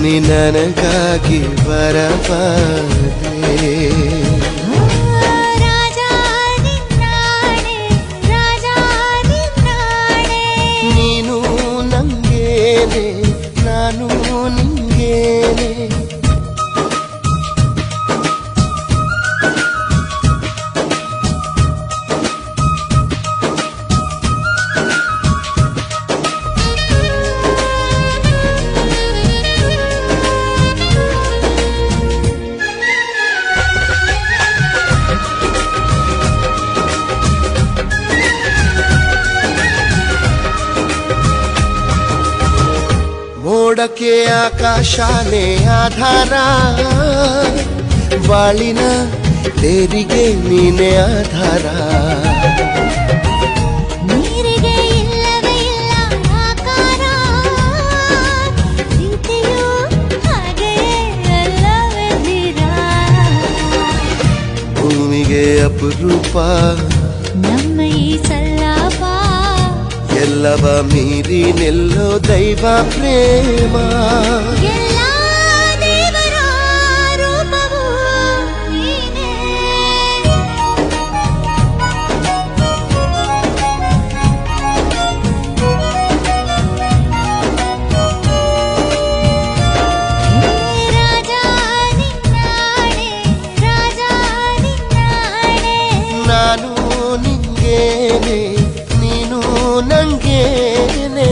ನೀ ನನಗಾಗಿ ಬರಬಾರದೆ. ನೀನು ನಂಗೇನೆ ನಾನು ನಿಂಗೇನೆ. ಮೋಡಕ್ಕೆ ಆಕಾಶನೇ ಆಧಾರ, ಬಾಳಿನ ತೇರಿಗೆ ನೀನೆ ಆಧಾರ. ನೀರಿಗೆ ಇಲ್ಲವೇ ಇಲ್ಲ ಆಕಾರ, ಪ್ರೀತಿಯು ಹಾಗೆಯೇ ಅಲ್ಲವೇ ಧೀರ. ಭೂಮಿಗೆ ಅಪರೂಪ ನಮ್ಮ ಈ ಸಲ್ಲಾಪ, ಎಲ್ಲವ ಮೀರಿ ನಿಲ್ಲೋ ದೈವ ಪ್ರೇಮ. ಎಲ್ಲ ದೇವರ ರೂಪವು ನೀನೇ. ರಾಜ ನಿನ್ನಾಣೆ, ರಾಜ ನಿನ್ನಾಣೆ. ನಾನು ನಿಂಗೇನೆ ನೀನು ನಂಗೇನೆ.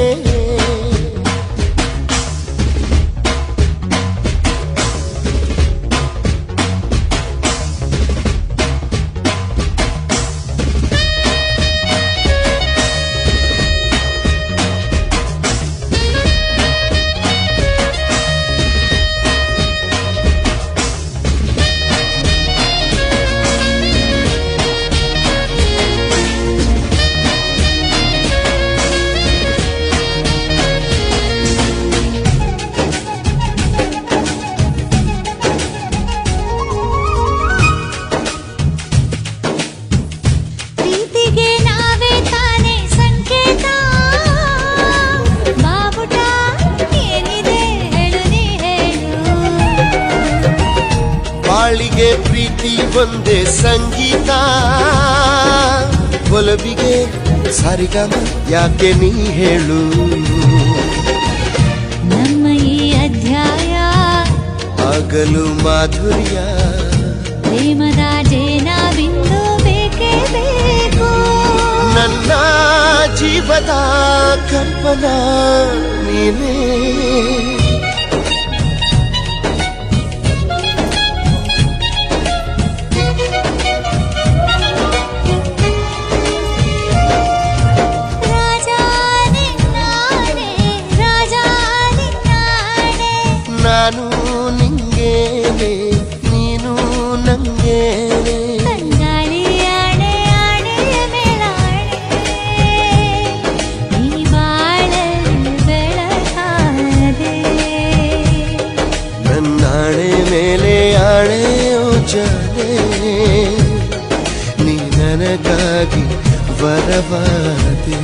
ಪ್ರೀತಿಗೆ ನಾವೇ ತಾನೇ ಸಂಕೇತ, ಬಾವುಟ ಏನಿದೆ ಹೇಳು ನೀ ಹೇಳು. ಬಾಳಿಗೆ ಪ್ರೀತಿ ಒಂದೇ ಸಂಗೀತ, ಒಲವಿಗೆ ಸರಿಗಮ ಯಾಕೆ ನೀ ಹೇಳು. ನಮ್ಮ ಈ ಅಧ್ಯಾಯ ಆಗಲು ಮಾಧುರ್ಯ, ಪ್ರೇಮದ ಜೇನ ಬಿಂದು ಬೇಕೇ ಬೇಕು. ನನ್ನ ಜೀವದ ಕಲ್ಪನಾ ನೀನೇ. ರಾಜ ನಿನ್ನಾಣೆ, ರಾಜ ನಿನ್ನಾಣೆ. ನಾನು ನಿಂಗೇನೆ ನೀನು ನಂಗೇನೆ. ತಂಗಾಳಿ ಆಣೆ ಆಣೆಯ ಮೇಲಾಣೆ, ನೀ ಬಾಳಲ್ಲಿ ಬೆಳಕಾದೆ. ನನ್ನಾಣೆ ಮೇಲೆ ಆಣೆಯೋ ಜಾನೆ, ನೀ ನನಗಾಗಿ ಬರಬಾರದೆ.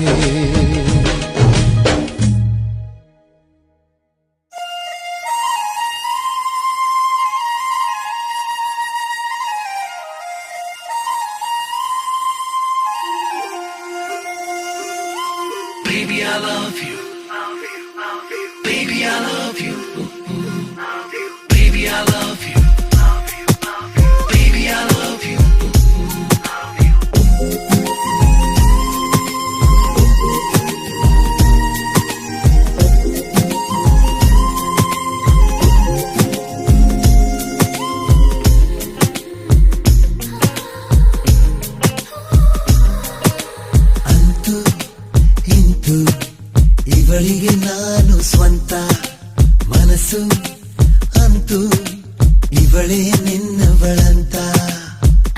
Baby, I love you. Baby, I love you. Baby, I love you. Baby, I love you. ಅಂತೂ ಇಂತೂ ಇವಳಿಗೆ ನಾನು ಸ್ವಂತ, ಮನಸ್ಸು ಅಂತೂ ಇವಳೇ ನಿನ್ನವಳಂತ.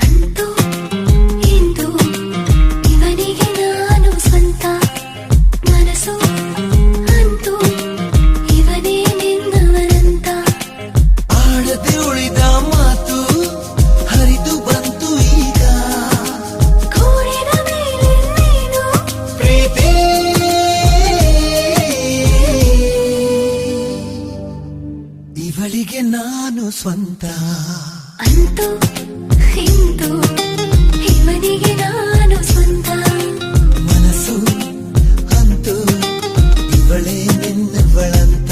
ಅಂತೂ ಇಂದು ಇವನಿಗೆ ನಾನು ಸ್ವಂತ, ಮನಸ್ಸು ಅಂತೂ ಇವನೇ ನಿನ್ನವನಂತ. ಆಡದೆ ಉಳಿದ ಮಾತು ಹರಿದು ಬಂತು ಈಗ, ಕೂಡಿದ ಮೇಲೆ ನೀನು ಪ್ರೀತಿ ಇವಳಿಗೆ ನಾನು ಸ್ವಂತ. ಅಂತೂ ಇಂತೂ ಇವನಿಗೆ ನಾನು ಸ್ವಂತ. ಮನಸ್ಸು ಅಂತೂ ಇವಳೇ ನಿನ್ನವಳಂತ.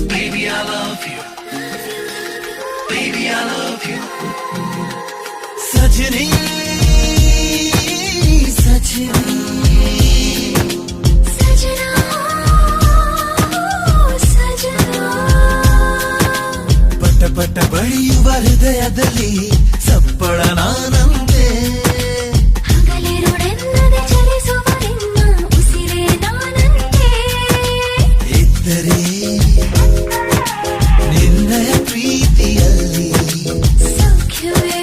Baby, I love you. Baby, I love you. Sajani Sajani ಸಜನಾ ಸಜನಾ ಪಟ ಪಟ ಬಡಿಯುವ ಹೃದಯದಲ್ಲಿ ಸಪ್ಪಳ ನಾನಂತೆ. ಹಗಲಿರುಳೆನ್ನದೆ ಚಲಿಸುವ ನಿನ್ನ ಉಸಿರೇ ನಾನಂತೆ. ಇದ್ದರೆ ನಿನ್ನಯ ಪ್ರೀತಿಯಲ್ಲಿ ಸೌಖ್ಯವೇ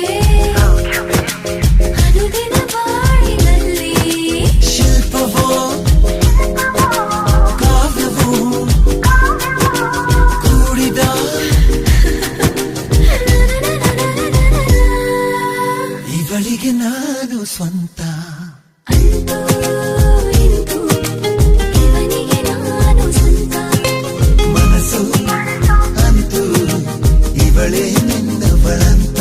ಅನುದಿನ ಬಾಳಿನಲ್ಲಿ. ಶಿಲ್ಪವೋ ಕಾವ್ಯವೋ ಕೂಡಿದ ಇವಳಿಗೆ ನಾನು ಸ್ವಂತ. ಅಂತೂ ಇಂತೂ ಇವನಿಗೆ ನಾನು ಸ್ವಂತ. ಮನಸ್ಸು ಅಂತೂ ಇವಳೇ ನಿನ್ನವಳಂತ.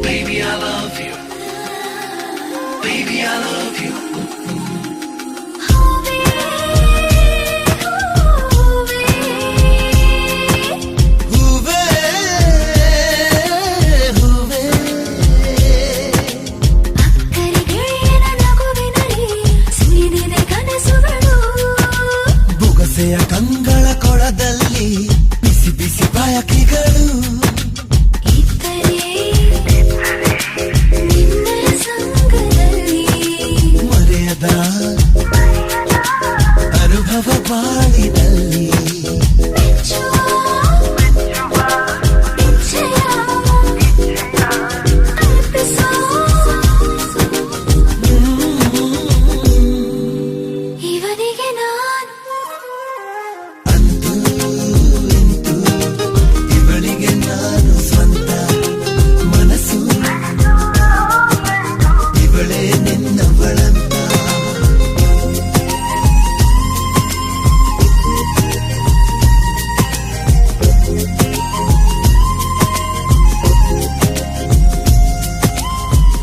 Baby, I love you. Baby, I love you. ಹೂವೇ ಹೂವೇ ಹೂವೇ ಹೂವೇ ಕರಿಗೆಳೆಯನ ನಗುವಿನಲ್ಲಿ ಸುರಿದಿದೆ ಕನಸುಗಳು. ಬುಗಸೆಯ ಕಂಗಳ ಕೊಳದಲ್ಲಿ ಬಿಸಿ ಬಿಸಿ ಬಯಕೆಗಳು. ಇದ್ದರೆ ನಿನ್ನ ಸಂಗದಲ್ಲಿ ಮರೆಯದ ಅನುಭವ ಬಾಳಿನಲ್ಲಿ. ಮೆಚ್ಚುವ ಇಚ್ಛೆಯ ಅರ್ಪಿಸೋ. ಇವನಿಗೆ ನಾನು ಅಂತೂ ಇಂತೂ ಇವಳಿಗೆ ನಾನು ಸ್ವಂತ. ಮನಸ್ಸು ಇವಳೇ ನಿನ್ನವಳಂತ.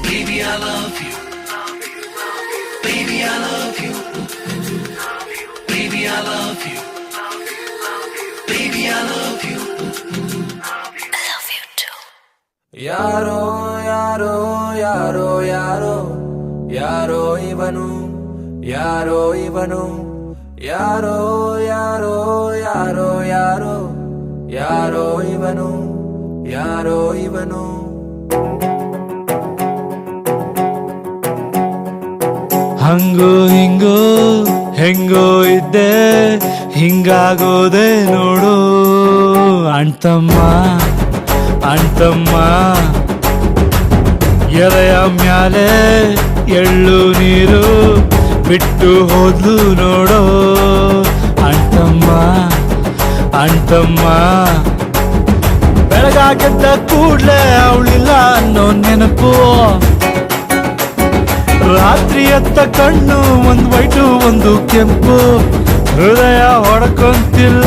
Baby, I love you. Baby, I love you. Baby, I love you. Baby, I love you. love you too. ಯಾರೋ ಯಾರೋ ಯಾರೋ ಯಾರೋ ಯಾರೋ ಇವನು ಯಾರೋ ಇವನು ಯಾರೋ ಯಾರೋ ಯಾರೋ ಯಾರೋ ಯಾರೋ ಇವನು ಯಾರೋ ಇವನು. ಹಂಗೋ ಹಿಂಗೋ ಹೆಂಗೋ ಇದ್ದೆ ಹಿಂಗಾಗೋದೆ ನೋಡು ಅಣ್ತಮ್ಮ ಅಣ್ತಮ್ಮ. ಎಲೆಯ ಮ್ಯಾಲೆ ಎಳ್ಳು ನೀರು ಬಿಟ್ಟು ಹೋದ್ಲು ನೋಡೋ ಅಣ್ತಮ್ಮ ಅಣ್ತಮ್ಮ. ಬೆಳಗಾಗೆದ್ದ ಕೂಡ್ಲೆ ಅವಳಿಲ್ಲ ಅನ್ನೋ ನೆನಪು. ರಾತ್ರಿ ಎತ್ತ ಕಣ್ಣು ಒಂದು ವೈಟು ಒಂದು ಕೆಂಪು. ಹೃದಯ ಹೊಡ್ಕೊಂತಿಲ್ಲ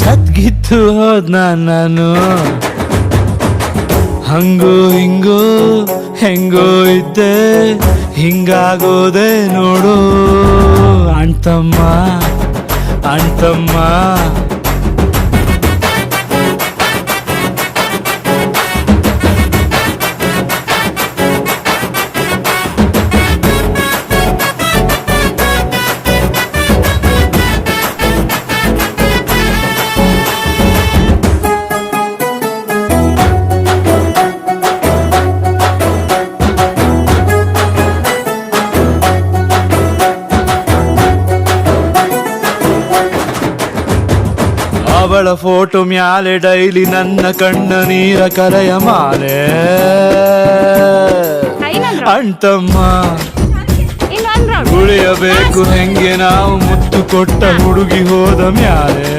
ಸದ್ಗಿತ್ತು ಹೋದ್ನ ನಾನು. ಹಂಗೋ ಹಿಂಗೋ ಹೆಂಗೋ ಇದ್ದೆ ಹಿಂಗಾಗೋದೆ ನೋಡು ಅಣ್ತಮ್ಮ ಅಣ್ತಮ್ಮ. ಅವಳ ಫೋಟೋ ಮ್ಯಾಲೆ ಡೈಲಿ ನನ್ನ ಕಣ್ಣ ನೀರ ಕರೆಯ ಮಾಲೆ ಅಣ್ತಮ್ಮ ಉಳಿಯಬೇಕು ಹೆಂಗೆ ನಾವು ಮುತ್ತು ಕೊಟ್ಟ ಹುಡುಗಿ ಹೋದ ಮ್ಯಾಲೆ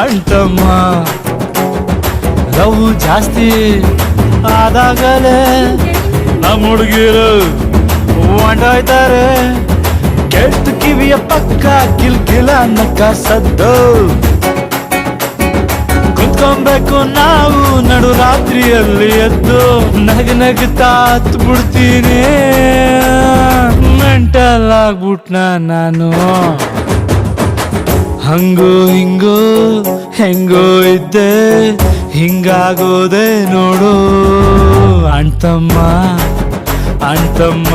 ಅಣ್ತಮ್ಮ ಲವ್ ಜಾಸ್ತಿ ಆದಾಗಲೇ ನಮ್ಮ ಹುಡುಗಿರು ಹೊಂಟೋಯ್ತಾರೆ ಕೆಟ್ಟ ಕಿವಿಯ ಪಕ್ಕ ಕಿಲ್ಕಿಲ ನಕ್ಕ ಸದ್ದು ಕುತ್ಕೊಬೇಕು ನಾವು ನಡು ರಾತ್ರಿಯಲ್ಲಿ ಎದ್ದು ನಗನಗ್ತಾ ಹತ್ತು ಬಿಡ್ತೀನಿ ಮೆಂಟಲ್ ಆಗ್ಬಿಟ್ನ ನಾನು ಹಂಗೋ ಹಿಂಗೋ ಹೆಂಗೋ ಇದ್ದೆ ಹಿಂಗಾಗೋದೆ ನೋಡು ಅಣ್ತಮ್ಮ ಅಣ್ತಮ್ಮ